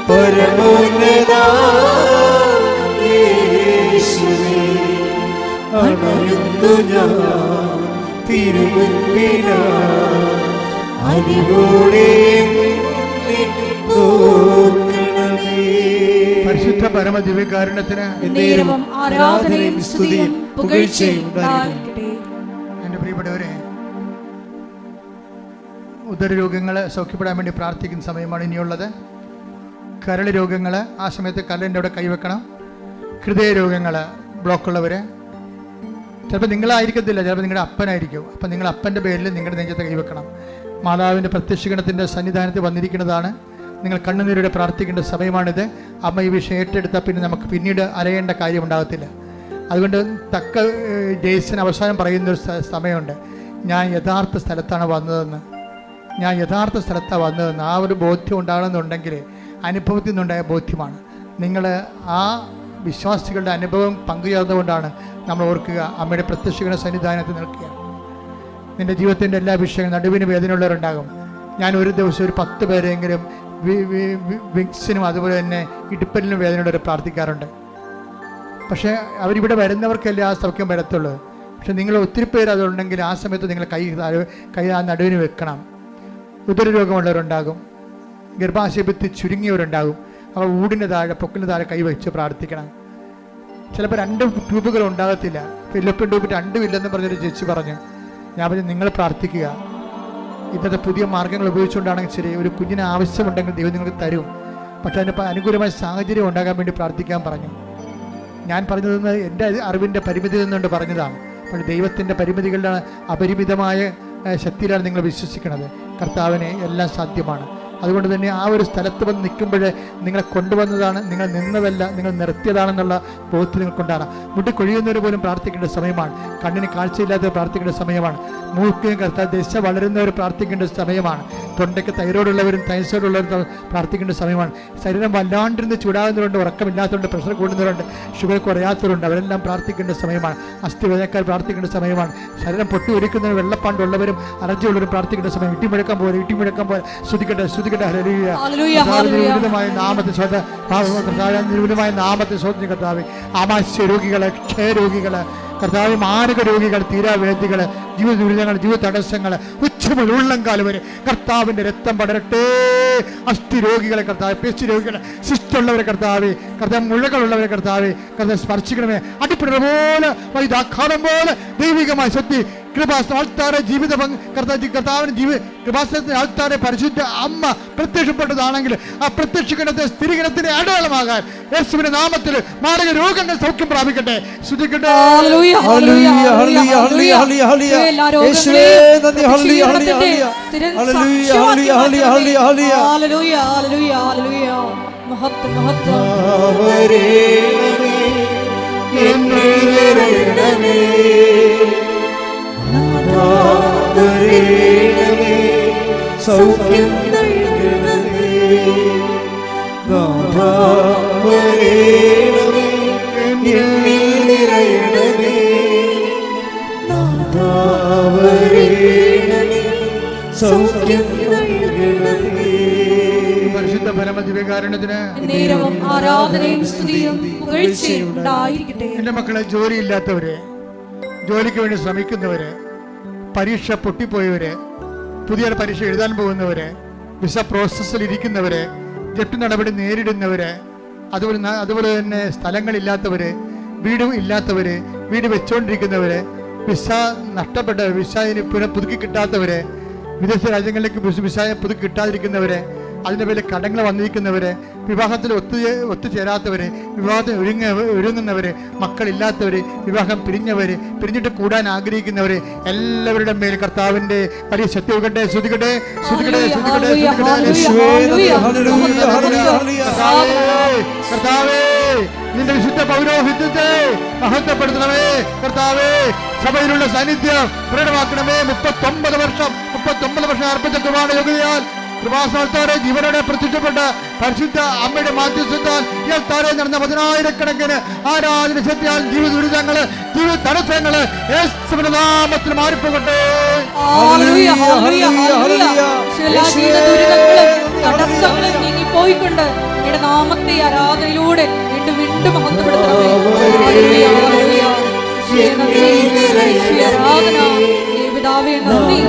പരമോന്നത യേശുവേ, അണയുന്നു ഞാൻ തിരുമുൻപിലായി. അലിവോടെ എന്നെ നോക്കണമേ. പരിശുദ്ധ പരമ ദിവ്യകാരുണ്യത്തിന് എന്നേരവും ആരാധനയും സ്തുതിയും പുകഴ്ചയും ഉണ്ടായിരിക്കട്ടെ. എൻ്റെ പ്രിയപ്പെട്ടവരെ, ഉദരരോഗങ്ങൾ സൗഖ്യപ്പെടാൻ വേണ്ടി പ്രാർത്ഥിക്കുന്ന സമയമാണ് ഇനിയുള്ളത്. കരൾ രോഗങ്ങൾ, ആ സമയത്ത് കരളിൻ്റെ അവിടെ കൈവെക്കണം. ഹൃദയ രോഗങ്ങൾ, ബ്ലോക്കുള്ളവർ, ചിലപ്പോൾ നിങ്ങളായിരിക്കത്തില്ല, ചിലപ്പോൾ നിങ്ങളുടെ അപ്പനായിരിക്കും. അപ്പം നിങ്ങൾ അപ്പൻ്റെ പേരിൽ നിങ്ങളുടെ നെഞ്ചത്തെ കൈവെക്കണം. മാതാവിൻ്റെ പ്രത്യക്ഷഗണത്തിൻ്റെ സന്നിധാനത്തിൽ വന്നിരിക്കുന്നതാണ്. നിങ്ങൾ കണ്ണുനീരോടെ പ്രാർത്ഥിക്കേണ്ട സമയമാണിത്. അമ്മ ഈ വിഷയം ഏറ്റെടുത്താൽ പിന്നെ നമുക്ക് പിന്നീട് അലയേണ്ട കാര്യമുണ്ടാകത്തില്ല. അതുകൊണ്ട് തക്ക ജെയ്സൺ അവസാനം പറയുന്നൊരു സമയമുണ്ട്, ഞാൻ യഥാർത്ഥ സ്ഥലത്താണ് വന്നതെന്ന്, ഞാൻ യഥാർത്ഥ സ്ഥലത്താണ് വന്നതെന്ന്. ആ ഒരു ബോധ്യം ഉണ്ടാകണമെന്നുണ്ടെങ്കിൽ അനുഭവത്തിൽ നിന്നുണ്ടായ ബോധ്യമാണ്. നിങ്ങൾ ആ വിശ്വാസികളുടെ അനുഭവം പങ്കുചേർന്നുകൊണ്ടാണ് നമ്മൾ ഓർക്കുക, അമ്മയുടെ പ്രത്യക്ഷഗണ സന്നിധാനത്തിൽ നിൽക്കുക. നിൻ്റെ ജീവിതത്തിൻ്റെ എല്ലാ വിഷയങ്ങളും നടുവിന് വേദനയുള്ളവരുണ്ടാകും. ഞാൻ ഒരു ദിവസം ഒരു 10 പേരെങ്കിലും വിക്സിനും അതുപോലെ തന്നെ ഇടുപ്പലിനും വേദനയുള്ളവർ പ്രാർത്ഥിക്കാറുണ്ട്. പക്ഷേ അവരിവിടെ വരുന്നവർക്കല്ലേ ആ സൗഖ്യം വരത്തുള്ളൂ. പക്ഷെ നിങ്ങൾ ഒത്തിരി പേര് അതുണ്ടെങ്കിൽ ആ സമയത്ത് നിങ്ങൾ കൈ ആ നടുവിന് വെക്കണം. ഉദരരോഗമുള്ളവരുണ്ടാകും, ഗർഭാശയത്തിൽ ചുരുങ്ങിയവരുണ്ടാകും. അവർ ഊടിന് താഴെ പൊക്കിന് താഴെ കൈവച്ച് പ്രാർത്ഥിക്കണം. ചിലപ്പോൾ 2 ട്യൂബുകൾ ഉണ്ടാകത്തില്ല. ഫിലിപ്പിൻ ട്യൂബ് 2 ഇല്ലെന്ന് പറഞ്ഞൊരു ചേച്ചി പറഞ്ഞു. ഞാൻ പറഞ്ഞു, നിങ്ങൾ പ്രാർത്ഥിക്കുക. ഇന്നത്തെ പുതിയ മാർഗ്ഗങ്ങൾ ഉപയോഗിച്ചുകൊണ്ടാണെങ്കിൽ ശരി, ഒരു കുഞ്ഞിന് ആവശ്യമുണ്ടെങ്കിൽ ദൈവം നിങ്ങൾക്ക് തരും. പക്ഷെ അതിന് അനുകൂലമായ സാഹചര്യം ഉണ്ടാകാൻ വേണ്ടി പ്രാർത്ഥിക്കാൻ പറഞ്ഞു. ഞാൻ പറഞ്ഞത് എൻ്റെ അറിവിൻ്റെ പരിമിതി നിന്നുകൊണ്ട് പറഞ്ഞതാണ്. പക്ഷേ ദൈവത്തിൻ്റെ പരിമിതികളുടെ അപരിമിതമായ ശക്തിയിലാണ് നിങ്ങൾ വിശ്വസിക്കുന്നത്. കർത്താവിന് എല്ലാം സാധ്യമാണ്. അതുകൊണ്ട് തന്നെ ആ ഒരു സ്ഥലത്ത് വന്ന് നിൽക്കുമ്പോൾ നിങ്ങളെ കൊണ്ടുവന്നതാണ്, നിങ്ങൾ നിന്നതല്ല, നിങ്ങൾ നിർത്തിയതാണെന്നുള്ള ബോധ്യം നിങ്ങൾക്കുണ്ടാണ്. മുട്ടി കൊഴിയുന്നവർ പോലും പ്രാർത്ഥിക്കേണ്ട സമയമാണ്. കണ്ണിന് കാഴ്ചയില്ലാത്തവർ പ്രാർത്ഥിക്കേണ്ട സമയമാണ്. മൂക്കിന് കർത്താവ് ദശ വളരുന്നവർ പ്രാർത്ഥിക്കേണ്ട സമയമാണ്. തൊണ്ടയ്ക്ക് തൈറോയിഡുള്ളവരും തൈസോയിഡുള്ളവരും പ്രാർത്ഥിക്കേണ്ട സമയമാണ്. ശരീരം വല്ലാണ്ടിരുന്ന് ചൂടാകുന്നവരുണ്ട്, ഉറക്കമില്ലാത്തവരുണ്ട്, പ്രഷർ കൂടുന്നവരുണ്ട്, ഷുഗർ കുറയാത്തവരുണ്ട്, അവരെല്ലാം പ്രാർത്ഥിക്കേണ്ട സമയമാണ്. അസ്ഥിവേദനക്കാർ പ്രാർത്ഥിക്കേണ്ട സമയമാണ്. ശരീരം പൊട്ടി ഒലിക്കുന്നവർ, വെള്ളപ്പാണ്ടുള്ളവരും അലർജിയുള്ളവരും പ്രാർത്ഥിക്കേണ്ട സമയം. ഇട്ടിമുഴക്കം പോലെ ശ്രദ്ധിക്കട്ടെ. വിവിധമായ നാമത്തെ കർത്താവ്, ആമാശയ രോഗികള്, ക്ഷയരോഗികള് കർത്താവ്, മാരക രോഗികൾ, തീരാവേദികൾ, ജീവിത ദുരിതങ്ങൾ, ജീവിത തടസ്സങ്ങൾ, ഉച്ചമുതൽ ഉള്ളംകാലം വരെ കർത്താവിൻ്റെ രക്തം പടരട്ടെ. അസ്ഥി രോഗികളെ കർത്താവ്, പേശി രോഗികളെ, ശിഷ്ടമുള്ളവരെ കർത്താവ്, മുഴകളുള്ളവരെ കർത്താവ് സ്പർശിക്കണമേ. അടിപ്പിടുന്ന പോലെ വൈദാഘാതം പോലെ ദൈവികമായ ശക്തി കൃപാസന ആൾത്താരെ ജീവിത കർത്താവിന് കൃപാസനത്തിന് ആൾത്താരെ പരിശുദ്ധ അമ്മ പ്രത്യക്ഷപ്പെട്ടതാണെങ്കിൽ ആ പ്രത്യക്ഷഗണത്തെ സ്ഥിരീകരണത്തിന്റെ അടയാളമാകാൻ യേശുവിന്റെ നാമത്തിൽ മാരക രോഗങ്ങൾ സൗഖ്യം പ്രാപിക്കട്ടെ. ശ്രദ്ധിക്കട്ടെ. സൗഖ്യം നൽകണമേ, നാഥാ വരേണമേ, എന്നിൽ നിറയണമേ, നാഥാ വരേണമേ, സൗഖ്യം നൽകണമേ. പരിശുദ്ധ പരമദിവ്യകാരുണ്യത്തിന് നേരവും ആരാധനയും സ്തുതിയും പുകഴ്ചയും ഉണ്ടായിരിക്കട്ടെ. എൻ്റെ മക്കളെ, ജോലിയില്ലാത്തവര്, ജോലിക്ക് വേണ്ടി ശ്രമിക്കുന്നവര്, പരീക്ഷ പൊട്ടിപ്പോയവര്, പുതിയ പരീക്ഷ എഴുതാൻ പോകുന്നവര്, വിസ പ്രോസസ്സിൽ ഇരിക്കുന്നവര്, ജപ്തി നടപടി നേരിടുന്നവര്, അതുപോലെ തന്നെ സ്ഥലങ്ങളില്ലാത്തവര്, വീട് ഇല്ലാത്തവര്, വീട് വെച്ചുകൊണ്ടിരിക്കുന്നവര്, വിസ നഷ്ടപ്പെട്ടവർ, വിസയിന് പുതുക്കി കിട്ടാത്തവര്, വിദേശ രാജ്യങ്ങളിലേക്ക് വിസ പുതുക്കി കിട്ടാതിരിക്കുന്നവര്, അതിൻ്റെ പേരിൽ കടങ്ങൾ വന്നിരിക്കുന്നവര്, വിവാഹത്തിൽ ഒത്തുചേരാത്തവര്, വിവാഹത്തിന് ഒരുങ്ങുന്നവര്, മക്കളില്ലാത്തവര്, വിവാഹം പിരിഞ്ഞിട്ട് കൂടാൻ ആഗ്രഹിക്കുന്നവര്, എല്ലാവരുടെ മേൽ കർത്താവിന്റെ വലിയ ശക്തി വെക്കട്ടെ. ശ്രുതികട്ടെ. കർത്താവേ, നിന്റെ വിശുദ്ധ പൗരോഹിത്യത്തെ മഹത്വപ്പെടുത്തണമേ. കർത്താവേ, സഭയിലുള്ള സാന്നിധ്യം പ്രകടമാക്കണമേ. 39 വർഷം അർപ്പിച്ച കുർബാന യോഗ്യതയാൽ കൃപാസനത്തോടെ ജീവനോടെ പ്രത്യക്ഷപ്പെട്ട പരിശുദ്ധ അമ്മയുടെ മാധ്യസ്ഥത്താൽ ഇയാൾ താരെ നടന്ന 10,000-കണക്കിന് ആരാധന ശക്തിയാൽ ജീവിത ദുരിതങ്ങള്, ജീവിത തടസ്സങ്ങള് യേശുവിന്റെ നാമത്തിൽ മാറിപ്പോകട്ടെ. തടസ്സങ്ങളും നീങ്ങിപ്പോയിക്കൊണ്ട് നിങ്ങളുടെ നാമത്തെ ആരാധനയിലൂടെ വീണ്ടും മഹത്വപ്പെടുത്തണമേ. പിതാവേ നന്ദി.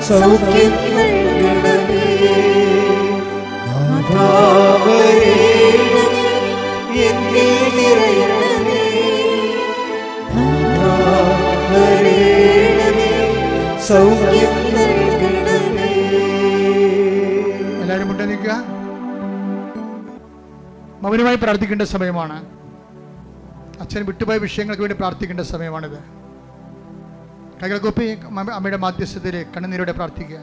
സൗഖ്യം നൽകണമേ, നാഥാ വരേണമേ, എന്നിൽ നിറയണമേ, നാഥാ വരേണമേ, സൗഖ്യം നൽകണമേ. എല്ലാവരും മുട്ട നിൽക്കുക. മൗനമായി പ്രാർത്ഥിക്കേണ്ട സമയമാണ്. അച്ഛൻ വിട്ടുപോയ വിഷയങ്ങൾക്ക് വേണ്ടി പ്രാർത്ഥിക്കേണ്ട സമയമാണിത്. കൈകൾ കൂപ്പി അമ്മയുടെ മാധ്യസ്ഥതയിൽ കണ്ണുനീരോടെ പ്രാർത്ഥിക്കുക.